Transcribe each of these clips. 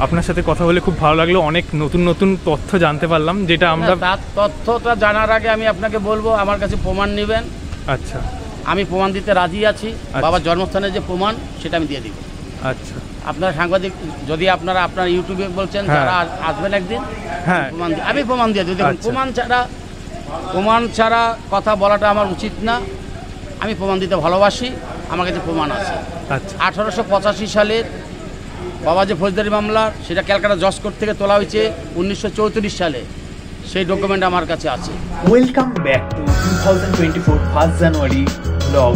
আপনার সাথে কথা বলে খুব ভালো লাগলো, অনেক নতুন নতুন তথ্য জানতে পারলাম, যেটা আমরা তথ্যটা জানার আগে আমি আপনাকে বলবো আমার কাছে প্রমাণ নেবেন। আচ্ছা, আমি প্রমাণ দিতে রাজি আছি। বাবার জন্মস্থানের যে প্রমাণ সেটা আমি দিয়ে দিব। আচ্ছা, আপনার সাংবাদিক যদি আপনারা আপনার ইউটিউবে বলছেন যারা আসবেন একদিন, হ্যাঁ আমি প্রমাণ দিয়ে দিই। দেখুন, প্রমাণ ছাড়া কথা বলাটা আমার উচিত না। আমি প্রমাণ দিতে ভালোবাসি, আমার কাছে প্রমাণ আছে। আচ্ছা, 1885 সালের বাবা যে ফৌজদারি মামলা, সেটা ক্যালকাটা জজ কোর্ট থেকে তোলা হয়েছে 1934 সালে, সেই ডকুমেন্ট আমার কাছে আছে। Welcome back to 2024 1st January blog.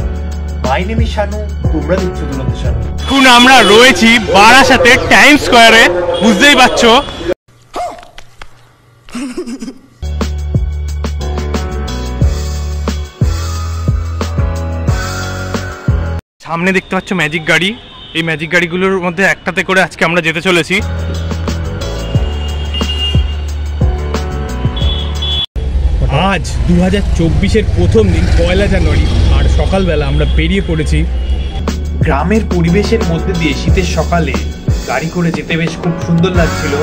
My name is Shanu, তোমরা দেখছো দুরন্ত শানু। এখন আমরা রয়েছি বারাসাতে টাইম স্কয়ারে, বুঝতেই পারছো। সামনে দেখতে পাচ্ছ ম্যাজিক গাড়ি, এই ম্যাজিক গাড়িগুলোর মধ্যে একটাতে করে আজকে আমরা যেতে চলেছি। আজ 2024-এর প্রথম দিন, 1 জানুয়ারি, আর সকালবেলা আমরা বেরিয়ে পড়েছি। গ্রামের পরিবেশের মধ্যে দিয়ে শীতের সকালে গাড়ি করে যেতে বেশ খুব সুন্দর লাগছিল,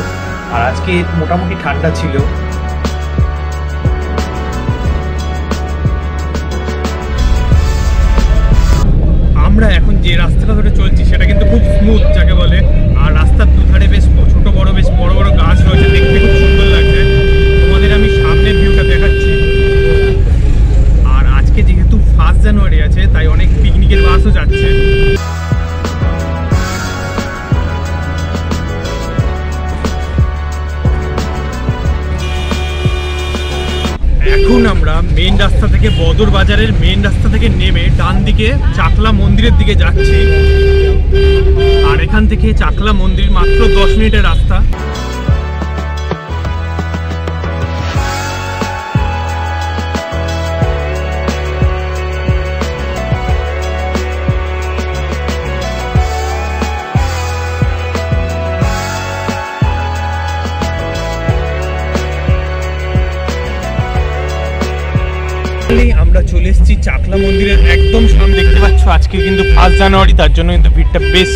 আর আজকে মোটামুটি ঠান্ডা ছিল। আমরা এখন যে রাস্তাটা ধরে চলছি সেটা কিন্তু খুব স্মুথ যাকে বলে, আর রাস্তার দুধারে বেশ ছোট বড় বেশ বড় বড় গাছ রয়েছে, দেখতে খুব সুন্দর লাগছে। তোমাদের আমি সামনের ভিউটা দেখাচ্ছি। আর আজকে যেহেতু 1 জানুয়ারি আছে, তাই অনেক পিকনিকের বাসও যাচ্ছে। এখন আমরা মেইন রাস্তা থেকে, বদর বাজারের মেইন রাস্তা থেকে নেমে ডান দিকে চাকলা মন্দিরের দিকে যাচ্ছি। আর এখান থেকে চাকলা মন্দির মাত্র 10 মিনিটের রাস্তা। আমরা চলে এসেছি চাকলা মন্দিরের একদম সামনে। দেখতে পাচ্ছ আজকে কিন্তু 1 জানুয়ারি, তার জন্য কিন্তু ভিড়টা বেশ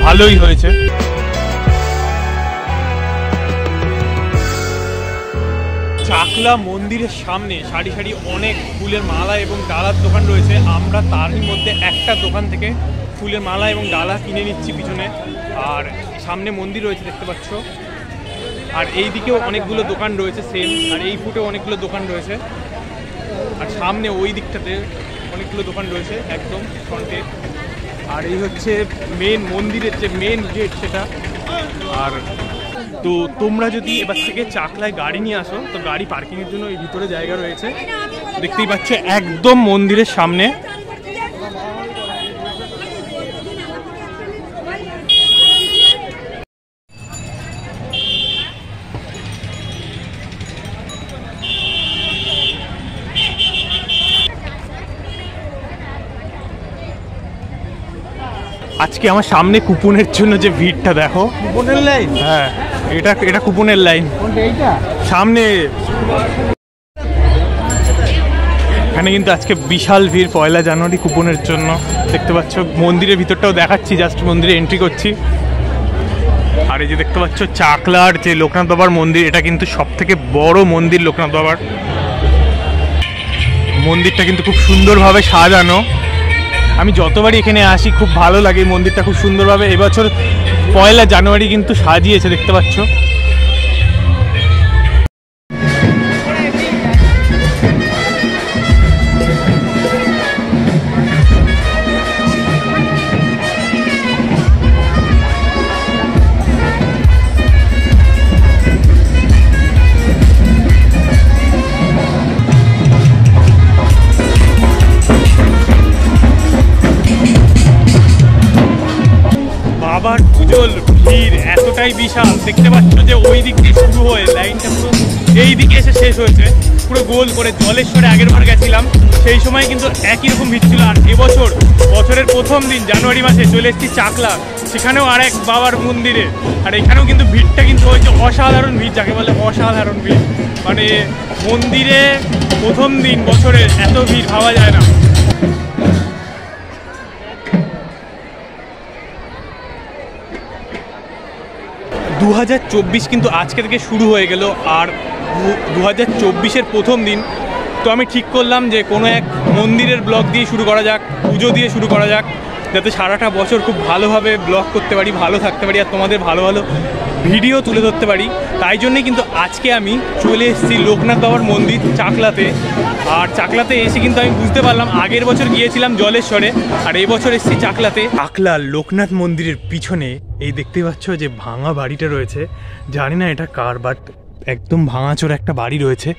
ভালোই হয়েছে। চাকলা মন্দিরের সামনে সারি সারি অনেক ফুলের মালা এবং ডালার দোকান রয়েছে। আমরা তারই মধ্যে একটা দোকান থেকে ফুলের মালা এবং ডালা কিনে নিচ্ছি পিছনে। আর সামনে মন্দির রয়েছে দেখতে পাচ্ছ, আর এই দিকেও অনেকগুলো দোকান রয়েছে সেম, আর এই ফুটেও অনেকগুলো দোকান রয়েছে। আর সামনে ওই দিকটাতে অনেকগুলো দোকান রয়েছে একদম ফ্রন্টে। আর এই হচ্ছে মেন মন্দিরের যে মেন গেট সেটা। আর তো তোমরা যদি এবার থেকে চাকলায় গাড়ি নিয়ে আসো, তো গাড়ি পার্কিংয়ের জন্য এই ভিতরে জায়গা রয়েছে, দেখতেই পাচ্ছ একদম মন্দিরের সামনে। আজকে আমার সামনে কুপনের জন্য যে ভিড়টা দেখো, কুপনের লাইন। হ্যাঁ, এটা কুপনের লাইন সামনে। এখানে কিন্তু আজকে বিশাল ভিড় 1 জানুয়ারি কুপনের জন্য। দেখতে পাচ্ছ মন্দিরের ভিতরটাও দেখাচ্ছি, জাস্ট মন্দিরে এন্ট্রি করছি। আর এই যে দেখতে পাচ্ছ চাকলার যে লোকনাথ বাবার মন্দির, এটা কিন্তু সবথেকে বড় মন্দির লোকনাথ বাবার। মন্দিরটা কিন্তু খুব সুন্দরভাবে সাজানো। আমি যতবারই এখানে আসি খুব ভালো লাগে, এই মন্দিরটা খুব সুন্দরভাবে এবছর 1 জানুয়ারি কিন্তু সাজিয়েছে, দেখতে পাচ্ছ। বাবার পুজোর ভিড় এতটাই বিশাল, দেখতে পাচ্ছ যে ওই দিক দিয়ে শুরু হয়ে লাইনটা পুরো এই দিকে এসে শেষ হয়েছে পুরো গোল করে। জলেশ্বরে আগের বার গেছিলাম, সেই সময় কিন্তু একই রকম ভিড় ছিল। আর এবছর বছরের প্রথম দিন জানুয়ারি মাসে চলে এসেছি চাকলা, সেখানেও আরেক বাবার মন্দিরে। আর এখানেও কিন্তু ভিড়টা কিন্তু হয়েছে অসাধারণ ভিড়, যাকে বলে অসাধারণ ভিড়। মানে মন্দিরে প্রথম দিন বছরের এত ভিড় ভাবা যায় না। 2024 কিন্তু আজকে থেকে শুরু হয়ে গেল, আর 2024-এর প্রথম দিন। তো আমি ঠিক করলাম যে কোনো এক মন্দিরের ব্লগ দিয়ে শুরু করা যাক, পুজো দিয়ে শুরু করা যাক, যাতে সারাটা বছর খুব ভালোভাবে ব্লগ করতে পারি, ভালো থাকতে পারি, আর তোমাদের ভালো ভালো ভিডিও তুলে ধরতে পারি। তাই জন্যে কিন্তু আজকে আমি চলে এসেছি লোকনাথ বাবার মন্দির চাকলাতে। আর চাকলাতে এসে কিন্তু আমি বুঝতে পারলাম, আগের বছর গিয়েছিলাম জলেশ্বরে, আর এবছর এসেছি চাকলাতে। চাকলা লোকনাথ মন্দিরের পিছনে এই দেখতে পাচ্ছ যে ভাঙা বাড়িটা রয়েছে, জানি না এটা কার, বাট একদম ভাঙাচোরা একটা বাড়ি রয়েছে।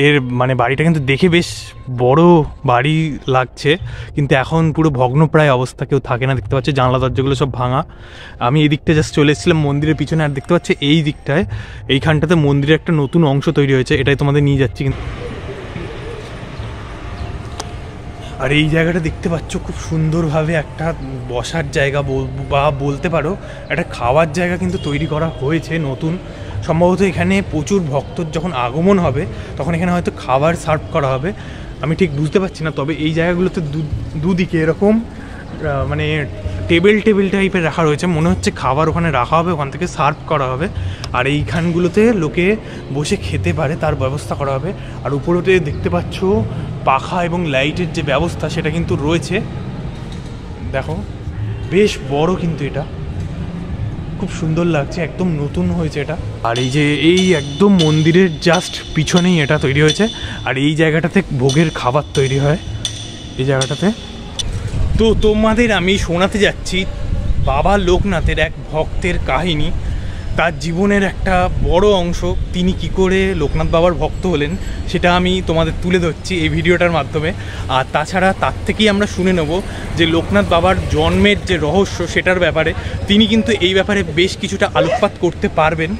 এর মানে বাড়িটা কিন্তু দেখে বেশ বড় বাড়ি লাগছে, কিন্তু এখন পুরো ভগ্নপ্রায় অবস্থা, কেউ থাকে না। দেখতে পাচ্ছি জানলা দরজাগুলো সব ভাঙা। আমি এই দিকটা জাস্ট চলে এসেছিলাম মন্দিরের পিছনে, আর দেখতে পাচ্ছি এই দিকটায়, এইখানটাতে মন্দিরের একটা নতুন অংশ তৈরি হয়েছে, এটাই তোমাদের নিয়ে যাচ্ছি। কিন্তু আর এই জায়গাটা দেখতে পাচ্ছ খুব সুন্দরভাবে একটা বসার জায়গা বা বলতে পারো একটা খাওয়ার জায়গা কিন্তু তৈরি করা হয়েছে নতুন। সম্ভবত এখানে প্রচুর ভক্তর যখন আগমন হবে তখন এখানে হয়তো খাবার সার্ভ করা হবে, আমি ঠিক বুঝতে পারছি না। তবে এই জায়গাগুলোতে দুদিকে এরকম মানে টেবিল টাইপের রাখা রয়েছে, মনে হচ্ছে খাবার ওখানে রাখা হবে, ওখান থেকে সার্ভ করা হবে। আর এইখানগুলোতে লোকে বসে খেতে পারে তার ব্যবস্থা করা হবে। আর উপরেতে দেখতে পাচ্ছ পাখা এবং লাইটের যে ব্যবস্থা সেটা কিন্তু রয়েছে, দেখো বেশ বড়, কিন্তু এটা খুব সুন্দর লাগছে, একদম নতুন হয়েছে এটা। আর এই যে এই একদম মন্দিরের জাস্ট পিছনেই এটা তৈরি হয়েছে, আর এই জায়গাটাতে ভোগের খাবার তৈরি হয় এই জায়গাটাতে। তো তোমাদের আমি শোনাতে যাচ্ছি বাবা লোকনাথের এক ভক্তের কাহিনী, তার জীবনের একটা বড় অংশ, তিনি কি করে লোকনাথ বাবার ভক্ত হলেন সেটা আমি তোমাদের তুলে ধরছি এই ভিডিওটার মাধ্যমে। আর তাছাড়া তার থেকেই আমরা শুনে নেব যে লোকনাথ বাবার জন্মের যে রহস্য সেটার ব্যাপারে, তিনি কিন্তু এই ব্যাপারে বেশ কিছুটা আলোকপাত করতে পারবেন।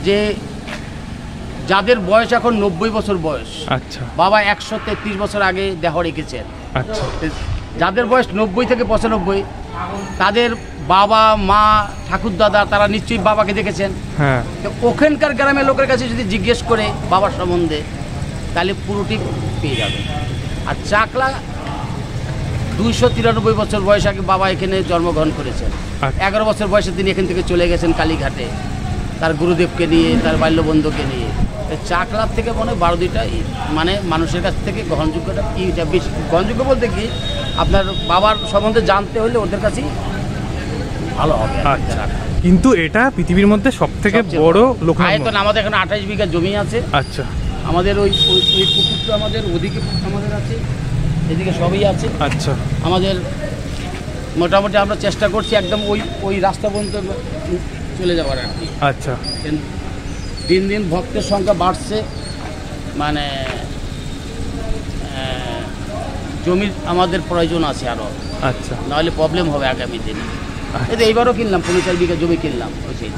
যে যাদের বয়স এখন 90 বছর বয়স, আচ্ছা, বাবা 133 বছর আগে দেহ রেখেছেন। আচ্ছা, যাদের বয়স 90 থেকে 95, তাদের বাবা মা ঠাকুরদাদা তারা নিশ্চয়ই বাবাকে দেখেছেন। হ্যাঁ, তো ওখানকার গ্রামের লোকের কাছে যদি জিজ্ঞেস করে বাবার সম্বন্ধে, তাহলে পুরোটি পেয়ে যাবে। আর চাকলা 293 বছর বয়স আগে বাবা এখানে জন্মগ্রহণ করেছেন। 11 বছর বয়সে তিনি এখান থেকে চলে গেছেন কালীঘাটে, তার গুরুদেবকে নিয়ে, তার বাল্যবন্ধুকে নিয়ে। চাকলার থেকে মনে হয় 12-2টা মানে মানুষের কাছ থেকে গ্রহণযোগ্যটা এইটা বেশি। গ্রহণযোগ্য বলতে কি, আপনার বাবার সম্বন্ধে জানতে হলে ওদের কাছেই ভালো হবে। আচ্ছা, কিন্তু এটা পৃথিবীর মধ্যে সব থেকে বড় লোকনাথ। আমাদের এখানে 28 বিঘা জমি আছে। আচ্ছা, আমাদের ওই পুকুরটা আমাদের ওদিকে আমাদের আছে, এদিকে সবই আছে। আচ্ছা, আমাদের মোটামুটি আমরা চেষ্টা করছি একদম ওই রাস্তা পর্যন্ত চলে যাওয়ার আর কি। আচ্ছা, দিন দিন ভক্তের সংখ্যা বাড়ছে, মানে জমির আমাদের প্রয়োজন আছে আরও। আচ্ছা, নাহলে প্রবলেম হবে আগামী দিনে। এই এইবারও কিনলাম 45 বিঘা জমি কিনলাম, ওই সেই।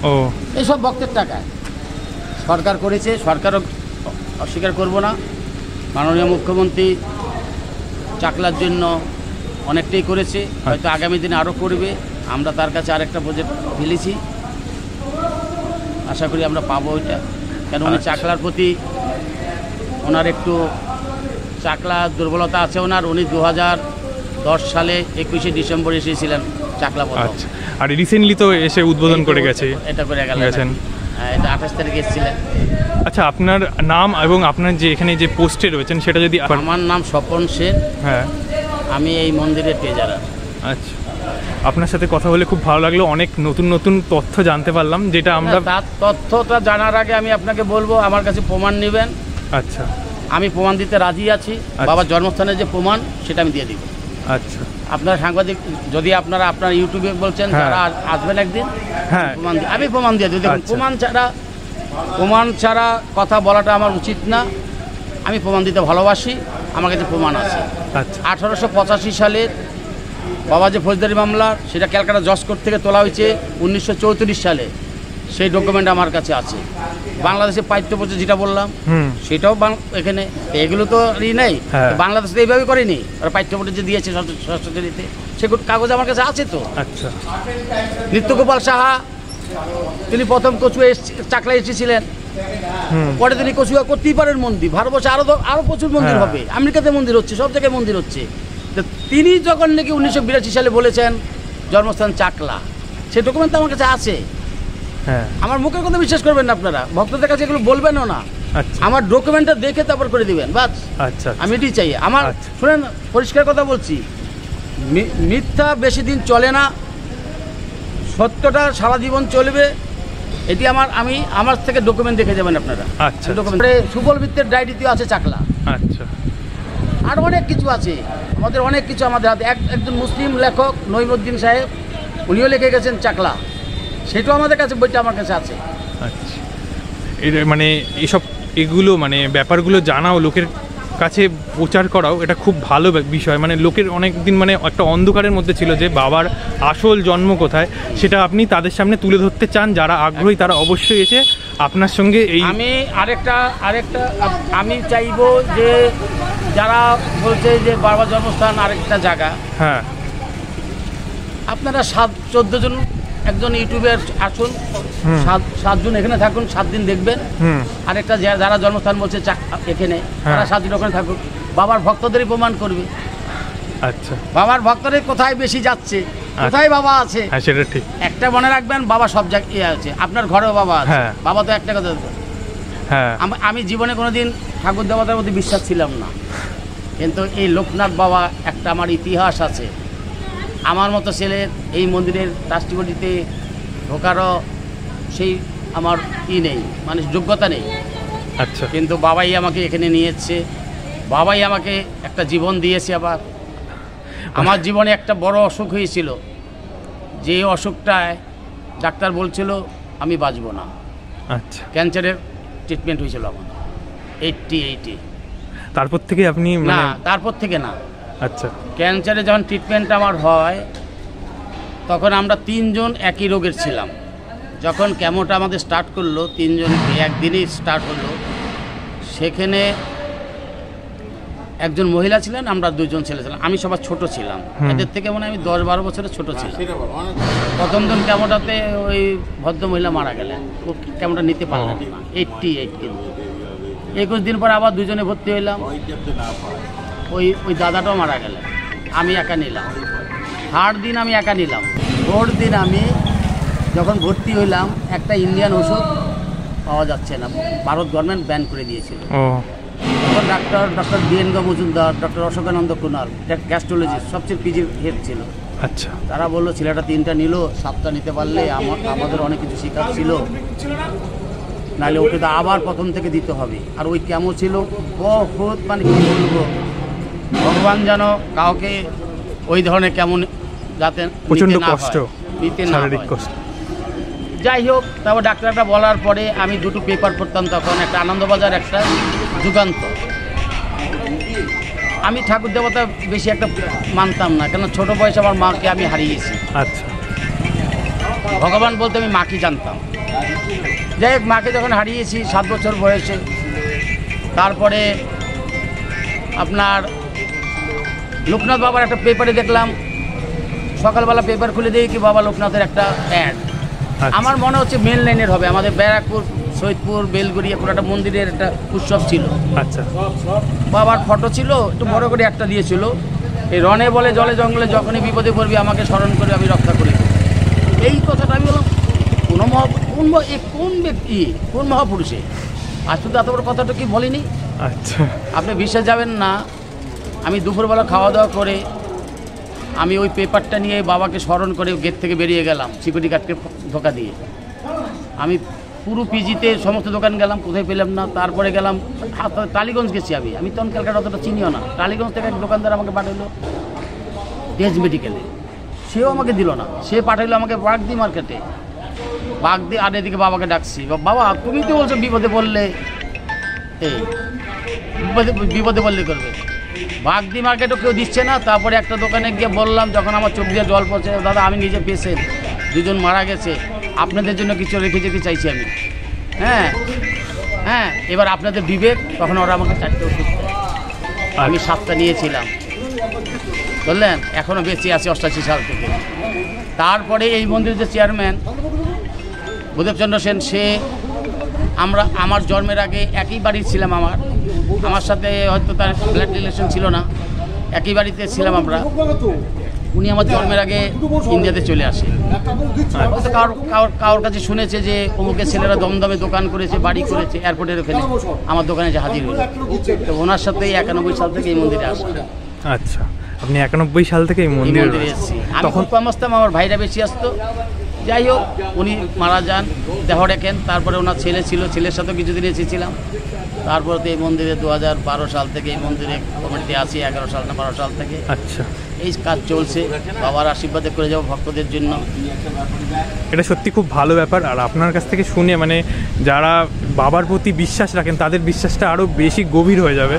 ও, এইসব ভক্তের টাকা সরকার করেছে, সরকারও অস্বীকার করব না। মাননীয় মুখ্যমন্ত্রী চাকলার জন্য অনেকটাই করেছে, হয়তো আগামী দিনে আরও করবে। আমরা তার কাছে আরেকটা প্রজেক্ট ফেলেছি, আশা করি আমরা পাবো ওইটা। কেন উনি চাকলার প্রতি ওনার একটু চাকলা দুর্বলতা আছে ওনার। উনি 2010 সালে 21শে ডিসেম্বর এসেছিলেন চাকলা পথ। আচ্ছা, আর রিসেন্টলি তো এসে উদ্বোধন করে গেছে। এটা করে গেছেন, হ্যাঁ, এটা 28 তারিখে এসেছিলেন। আচ্ছা, আপনার নাম এবং আপনার যে এখানে যে পোস্টে রয়েছেন সেটা যদি। আমার নাম স্বপন সেন। হ্যাঁ, আমি এই মন্দিরের ট্রেজারার। আচ্ছা, আপনার সাথে কথা বলে খুব ভালো লাগলো, অনেক নতুন নতুন তথ্য জানতে পারলাম, যেটা আমরা। তার তথ্যটা জানার আগে আমি আপনাকে বলবো, আমার কাছে প্রমাণ নেবেন। আচ্ছা, আমি প্রমাণ দিতে রাজি আছি। বাবার জন্মস্থানের যে প্রমাণ সেটা আমি দিয়ে দিব। আচ্ছা, আপনার সাংবাদিক যদি আপনারা আপনার ইউটিউবে বলছেন যারা আসবেন একদিন, হ্যাঁ, আমি প্রমাণ দিয়ে দিই। দেখুন, প্রমাণ ছাড়া কথা বলাটা আমার উচিত না। আমি প্রমাণ দিতে ভালোবাসি, আমার কাছে প্রমাণ আছে। আচ্ছা, 1885 সালের বাবা যে ফৌজদারি মামলা, সেটা ক্যালকাটা জজ কোর্ট থেকে তোলা হয়েছে 1934 সালে, সেই ডকুমেন্ট আমার কাছে আছে। বাংলাদেশে পাঠ্যপুস্তক যেটা বললাম সেটাও এখানে, এগুলো তো নেই। বাংলাদেশ তো এইভাবে করেনি, আর পাঠ্যপুস্তক যে দিয়েছে ষষ্ঠ শ্রেণীতে সে কাগজ আমার কাছে আছে তো। আচ্ছা, নিত্যগোপাল সাহা তিনি প্রথম কচুয়া চাকলায় এসেছিলেন, পরে তিনি কচুয়া করতেই পারেন মন্দির। ভারতবর্ষে আরো প্রচুর মন্দির হবে, আমেরিকাতে মন্দির হচ্ছে, সব জায়গায় মন্দির হচ্ছে। তো তিনি যখন নাকি 1982 সালে বলেছেন জন্মস্থান চাকলা, সেই ডকুমেন্ট তো আমার কাছে আছে। হ্যাঁ, আমার মুখের কথা বিশ্বাস করবেন না আপনারা, ভক্তদের কাছে এগুলো বলবেনও না। আচ্ছা আমার ডকুমেন্টটা দেখে তারপর করে দিবেন, বাস। আচ্ছা আমি এটাই চাই। আমার আচ্ছা। শুনেন, পরিষ্কার কথা বলছি, মিথ্যা বেশি দিন চলে না, সত্যটা সারা জীবন চলবে। এটি আমার থেকে ডকুমেন্ট দেখে যাবেন আপনারা। আচ্ছা ডকুমেন্টে সুবল মিত্রের ডায়েরিতেও আছে চাকলা, আচ্ছা আর অনেক কিছু আছে, আমাদের অনেক কিছু আমাদের হাতে। একজন মুসলিম লেখক নঈমুদ্দিন সাহেব, উনিও লিখে গেছেন চাকলা, সেটাও আমাদের কাছে, বইটা আমার কাছে আছে। আচ্ছা, এটা মানে এগুলো মানে ব্যাপারগুলো জানাও, লোকের কাছে প্রচার করাও, এটা খুব ভালো বিষয়। মানে লোকের অনেক দিন মানে একটা অন্ধকারের মধ্যে ছিল যে বাবার আসল জন্ম কোথায়, সেটা আপনি তাদের সামনে তুলে ধরতে চান। যারা আগ্রহী তারা অবশ্যই এসে আপনার সঙ্গে এই আমি আরেকটা আমি চাইবো যে যারা বলছে যে বাবার জন্মস্থান আরেকটা জায়গা, হ্যাঁ, আপনারা 7-14 জন একজন ইউটিউবে আসুন, 7 জন এখানে থাকুন, 7 দিন দেখবেন। আরেকটা যারা জন্মস্থান বলছে এখানে, তারা 7 দিন ওখানে থাকুক, বাবার ভক্তদেরই প্রমাণ করবে। আচ্ছা, বাবার ভক্তদের কোথায় বেশি যাচ্ছে, কোথায় বাবা আছে। হ্যাঁ সেটা ঠিক। একটা মনে রাখবেন, বাবা সব জায়গায় আছে, আপনার ঘরেও বাবা আছে। হ্যাঁ। বাবা তো একটা কথা। হ্যাঁ, আমি জীবনে কোনোদিন ঠাকুর দেবতার মধ্যে বিশ্বাস ছিলাম না, কিন্তু এই লোকনাথ বাবা একটা আমার ইতিহাস আছে। আমার মতো ছেলে এই মন্দিরের ট্রাস্টি বডিতে ঢোকারও সেই আমার নেই, মানে যোগ্যতা নেই। আচ্ছা, কিন্তু বাবাই আমাকে এখানে নিয়ে এসছে, বাবাই আমাকে একটা জীবন দিয়েছে। আবার আমার জীবনে একটা বড় অসুখ হয়েছিল, যে অসুখটায় ডাক্তার বলছিল আমি বাঁচব না। আচ্ছা, ক্যান্সারের ট্রিটমেন্ট হয়েছিল আমার 80 তারপর থেকে আপনি না, তারপর থেকে না। আচ্ছা, ক্যান্সারে যখন ট্রিটমেন্ট আমার হয়, তখন আমরা 3 জন একই রোগের ছিলাম। যখন কেমোটা আমাদের স্টার্ট করলো, 3 জন একদিনই স্টার্ট হলো, সেখানে একজন মহিলা ছিলেন, আমরা 2 জন ছেলে ছিলাম। আমি সবার ছোট ছিলাম, এদের থেকে মনে হয় আমি 10-12 বছরের ছোট ছিলাম। প্রথম দিন কেমোটাতে ওই ভদ্র মহিলা মারা গেলেন, ও কেমোটা নিতে পারলেন না, 88 কিন্তু। 21 দিন পর আবার 2 জনে ভর্তি হইলাম, ওই দাদাটাও মারা গেলেন, আমি একা নিলাম। 3rd দিন আমি একা নিলাম। 4th দিন আমি যখন ভর্তি হইলাম, একটা ইন্ডিয়ান ওষুধ পাওয়া যাচ্ছে না, ভারত গভর্নমেন্ট ব্যান করে দিয়েছিল। তখন doctor Birendra Majumdar, doctor Ashokananda Kunal, gastrologist, সবচেয়ে পিজির হেড ছিল। আচ্ছা, তারা বললো ছেলেটা 3টা নিল, 7টা নিতে পারলে আমাদের অনেক কিছু শেখার ছিল, নাহলে ওকে তো আবার প্রথম থেকে দিতে হবে। আর ওই কেমন ছিল বহুত, মানে কি বলবো, ভগবান যেন কাউকে ওই ধরনের কেমন যাতে প্রচন্ড কষ্ট, নিতে না শারীরিক হয়। কষ্ট। যাই হোক, তারপর ডাক্তারটা বলার পরে আমি 2টো পেপার পড়তাম তখন, একটা আনন্দবাজার, একটা যুগান্তর। আমি ঠাকুর দেবতা বেশি একটা মানতাম না, কেন ছোট বয়সে আমার মাকে আমি হারিয়েছি। আচ্ছা, ভগবান বলতে আমি মাকে জানতাম। যাই হোক, মাকে যখন হারিয়েছি 7 বছর বয়সে, তারপরে আপনার লোকনাথ বাবার একটা পেপারে দেখলাম, সকালবেলা পেপার খুলে দিই কি বাবা লোকনাথের একটা অ্যাড। আমার মনে হচ্ছে মেন লাইনের হবে, আমাদের ব্যারাকপুর, সৈয়দপুর, বেলগড়িয়া পুরো একটা মন্দিরের একটা উৎসব ছিল। আচ্ছা, বাবার ফটো ছিল, একটু বড় করে একটা দিয়েছিল, এই রনে বলে জলে জঙ্গলে যখনই বিপদে পড়বি আমাকে স্মরণ করে আমি রক্ষা করি। এই কথাটা আমি বললাম, কোন ব্যক্তি, কোন মহাপুরুষে আজ শুধু এত বড় কথাটা কি বলিনি। আচ্ছা, আপনি বিশ্বাস যাবেন না, আমি দুপুরবেলা খাওয়া দাওয়া করে আমি ওই পেপারটা নিয়ে বাবাকে স্মরণ করে গেট থেকে বেরিয়ে গেলাম, সিকিউরিটি গার্ডকে ধোকা দিয়ে। আমি পুরো পিজিতে সমস্ত দোকান গেলাম, কোথায় পেলাম না। তারপরে গেলাম টালিগঞ্জ গেছি, আমি তখন ক্যালকাটা অতটা চিনিও না। টালিগঞ্জ থেকে এক দোকানদার আমাকে পাঠাইলো তেজ মেডিকেলে, সেও আমাকে দিল না, সে পাঠাইলো আমাকে বাগদি মার্কেটে। বাগদি, আর এদিকে বাবাকে ডাকছি, বাবা তুমি তো বলছো বিপদে বললে, এই বিপদে বললে করবে। বাগদি মার্কেটও কেউ দিচ্ছে না। তারপরে একটা দোকানে গিয়ে বললাম, যখন আমার চোখ দিয়ে জল পড়ছে, দাদা আমি নিজে পেশেন্ট, 2 জন মারা গেছে, আপনাদের জন্য কিছু রেখে যেতে চাইছি আমি। হ্যাঁ, এবার আপনাদের বিবেক। তখন ওরা আমাকে 4টে ওষুধ, আমি 7টা নিয়েছিলাম, বললেন, এখনও বেঁচে আছি 88 সাল থেকে। তারপরে এই মন্দিরের যে চেয়ারম্যান ভূদেবচন্দ্র সেন, সে আমার জন্মের আগে একই বাড়ির ছিলাম। আমার সাথে হয়তো তার ব্লাড রিলেশন ছিল না, একই বাড়িতে ছিলাম আমরা। উনি আমার জন্মের আগে ইন্ডিয়াতে চলে আসে। হয়তো কারোর কাছে শুনেছে যে অমুকের ছেলেরা দমদমে দোকান করেছে, বাড়ি করেছে, এয়ারপোর্টের ওখানে আমার দোকানে এসে হাজির হলো। তো ওনার সাথেই 91 সাল থেকে এই মন্দিরে আসা। আচ্ছা, আপনি 91 সাল থেকে এই মন্দিরে এসেছি। তখন কম আসতাম, আমার ভাইরা বেশি আসতো। যাই হোক, উনি মারা যান, দেহ রেখেন। তারপরে ওনার ছেলে ছিল, ছেলের সাথেও কিছুদিন এসেছিলাম। তারপরে তো এই মন্দিরে 2012 সাল থেকে এই মন্দিরে কমিটিতে আছি, 11 সাল না 12 সাল থেকে। আচ্ছা, এই কাজ চলছে, বাবার আশীর্বাদে করে যাবো ভক্তদের জন্য। এটা সত্যি খুব ভালো ব্যাপার। আর আপনার কাছ থেকে শুনে মানে যারা বাবার প্রতি বিশ্বাস রাখেন তাদের বিশ্বাসটা আরও বেশি গভীর হয়ে যাবে।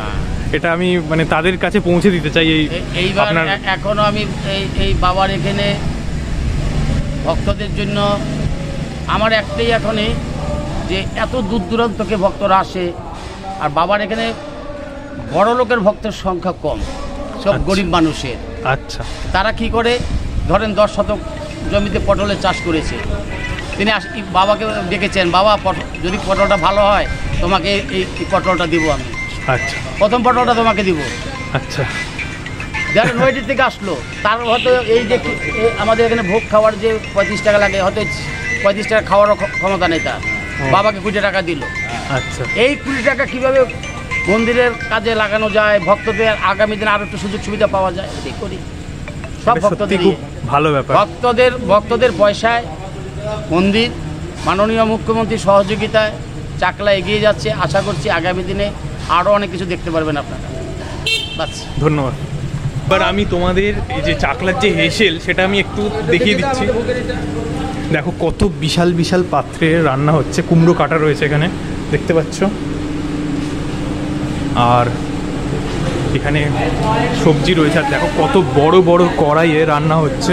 এটা আমি মানে তাদের কাছে পৌঁছে দিতে চাই। এইবার এখনও আমি এই বাবার এখানে ভক্তদের জন্য আমার একটাই এখনই যে এত দূর দূরান্তকে ভক্তরা আসে, আর বাবার এখানে বড় লোকের ভক্তের সংখ্যা কম, সব গরিব মানুষের। আচ্ছা, তারা কি করে, ধরেন 10 শতক জমিতে পটলের চাষ করেছে, তিনি বাবাকে ডেকেছেন, বাবা যদি পটলটা ভালো হয় তোমাকে এই পটলটা দিব আমি। আচ্ছা, প্রথম পটলটা তোমাকে দিব। আচ্ছা, যারা নয়টি থেকে আসলো, তার হয়তো এই যে আমাদের এখানে ভোগ খাওয়ার যে 35 টাকা লাগে, হয়তো 35 টাকা খাওয়ারও ক্ষমতা নেই তার, বাবাকে 20 টাকা দিল। আচ্ছা, এই 20 টাকা কীভাবে মন্দিরের কাজে লাগানো যায়, ভক্তদের আগামী দিনে আরও একটু সুযোগ সুবিধা পাওয়া যায়, এটাই করি। সব ভক্তদের ভালো ব্যাপার। ভক্তদের পয়সায় মন্দির মাননীয় মুখ্যমন্ত্রীর সহযোগিতায় চাকলা এগিয়ে যাচ্ছে। আশা করছি আগামী দিনে আরও অনেক কিছু দেখতে পারবেন আপনারা। বাস, ধন্যবাদ। এবার আমি তোমাদের এই যে চাকলার যে হেসেল সেটা আমি একটু দেখিয়ে দিচ্ছি। দেখো কত বিশাল বিশাল পাত্রে রান্না হচ্ছে, কুমড়ো কাটা রয়েছে এখানে দেখতে পাচ্ছ, আর এখানে সবজি রয়েছে। আর দেখো কত বড় বড় কড়াইয়ে রান্না হচ্ছে।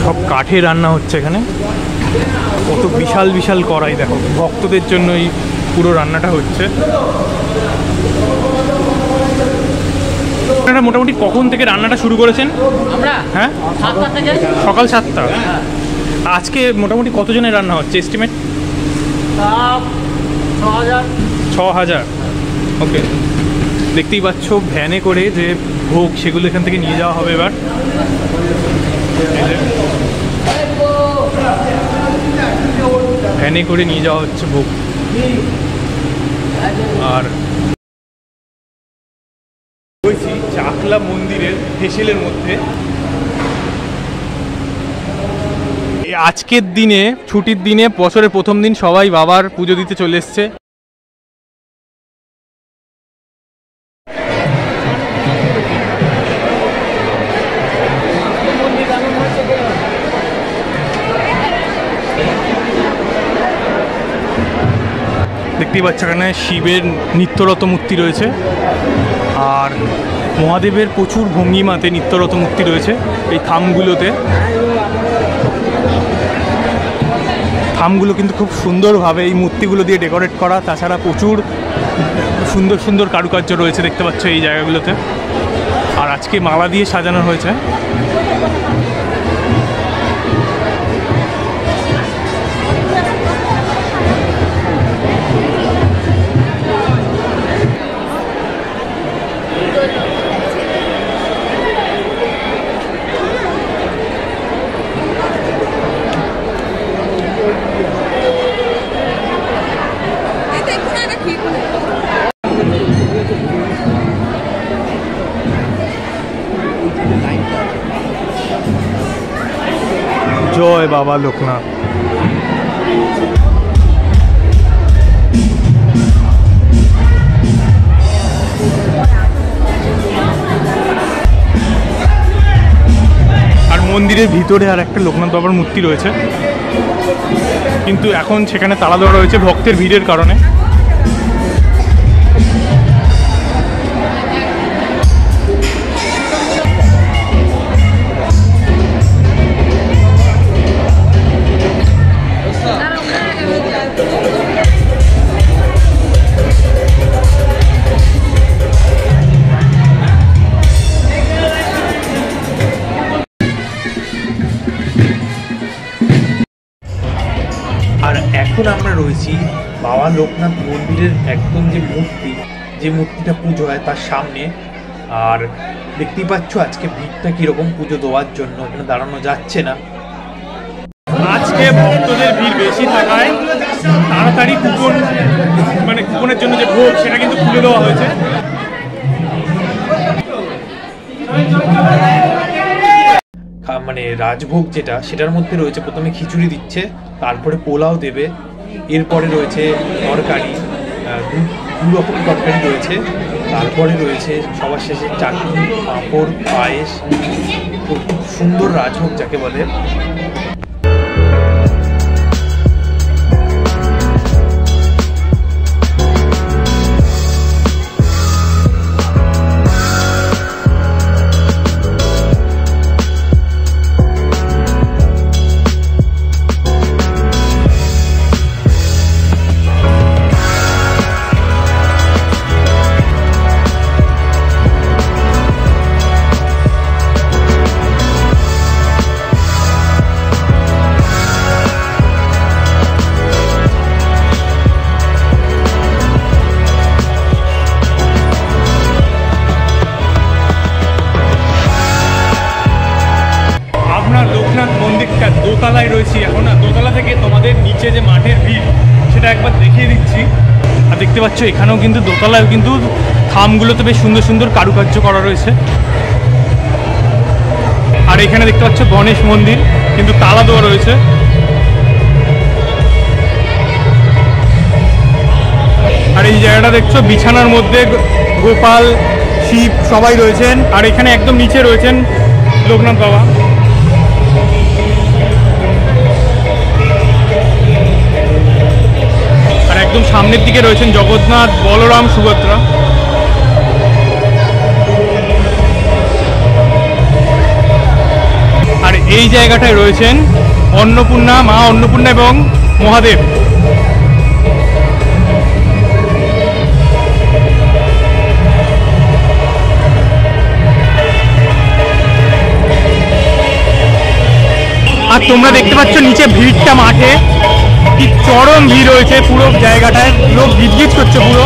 সব কাঠে রান্না হচ্ছে এখানে। কত বিশাল বিশাল কড়াই, দেখো ভক্তদের জন্য এই পুরো রান্নাটা হচ্ছে। আপনারা মোটামুটি কখন থেকে রান্নাটা শুরু করেছেন? হ্যাঁ, সকাল 7টা। আজকে মোটামুটি কতজনের রান্না হচ্ছে এস্টিমেট? 6000। ওকে, দেখতেই পাচ্ছ ভ্যানে করে যে ভোগ সেগুলো এখান থেকে নিয়ে যাওয়া হবে। এবার ভ্যানে করে নিয়ে যাওয়া হচ্ছে ভোগ। আর রয়েছি চাকলা মন্দিরের হেসেলের মধ্যে। আজকের দিনে, ছুটির দিনে, বছরের প্রথম দিন সবাই বাবার পুজো দিতে চলে এসছে। দেখতেই পাচ্ছ এখানে শিবের নিত্যরত মূর্তি রয়েছে, আর মহাদেবের প্রচুর ভঙ্গিমাতে নিত্যরত মূর্তি রয়েছে এই থামগুলোতে। থামগুলো কিন্তু খুব সুন্দরভাবে এই মূর্তিগুলো দিয়ে ডেকোরেট করা। তাছাড়া প্রচুর সুন্দর সুন্দর কারুকার্য রয়েছে দেখতে পাচ্ছ এই জায়গাগুলোতে। আর আজকে মালা দিয়ে সাজানো হয়েছে। জয় বাবা লোকনাথ। আর মন্দিরের ভিতরে আর একটা লোকনাথ বাবার মূর্তি রয়েছে, কিন্তু এখন সেখানে তালা দেওয়া রয়েছে ভক্তের ভিড়ের কারণে। এখন আমরা রয়েছি এসেছি বাবা লোকনাথ মন্দিরের একদম যে মূর্তিটা পুজো হয় তার সামনে। আর দেখতেই পাচ্ছ আজকে ভিড়টা কীরকম পুজো দেওয়ার জন্য, এখানে দাঁড়ানো যাচ্ছে না। আজকে ভক্তদের ভিড় বেশি থাকায় তাড়াতাড়ি কুপনের জন্য যে ভোগ সেটা কিন্তু খুলে দেওয়া হয়েছে। মানে রাজভোগ যেটা, সেটার মধ্যে রয়েছে প্রথমে খিচুড়ি দিচ্ছে, তারপরে পোলাও দেবে, এরপরে রয়েছে তরকারি, দু রকম তরকারি রয়েছে, তারপরে রয়েছে সবার শেষে চাটনি, পাঁপড়, পায়েস। খুব সুন্দর রাজভোগ যাকে বলে। লোকনাথ মন্দিরটা দোতলায় রয়েছি এখন, না দোতলা থেকে তোমাদের নিচে যে মাঠের ভিড় সেটা একবার দেখিয়ে দিচ্ছি। আর দেখতে পাচ্ছ এখানেও কিন্তু দোতলায় কিন্তু থামগুলোতে বেশ সুন্দর সুন্দর কারুকার্য করা রয়েছে। আর এখানে দেখতে পাচ্ছ গণেশ মন্দির কিন্তু তালা দেওয়া রয়েছে। আর এই জায়গাটা দেখছো বিছানার মধ্যে গোপাল, শিব সবাই রয়েছেন। আর এখানে একদম নিচে রয়েছেন লোকনাথ বাবা। আর একদম সামনের দিকে রয়েছেন জগন্নাথ, বলরাম, সুভদ্রা। আর এই জায়গাটায় রয়েছেন অন্নপূর্ণা, মা অন্নপূর্ণা এবং মহাদেব। আর তোমরা দেখতে পাচ্ছ নিচে ভিড়টা, মাঠে কি চরম ভিড় হয়েছে, পুরো জায়গাটায় লোক গিজগিজ করছে পুরো।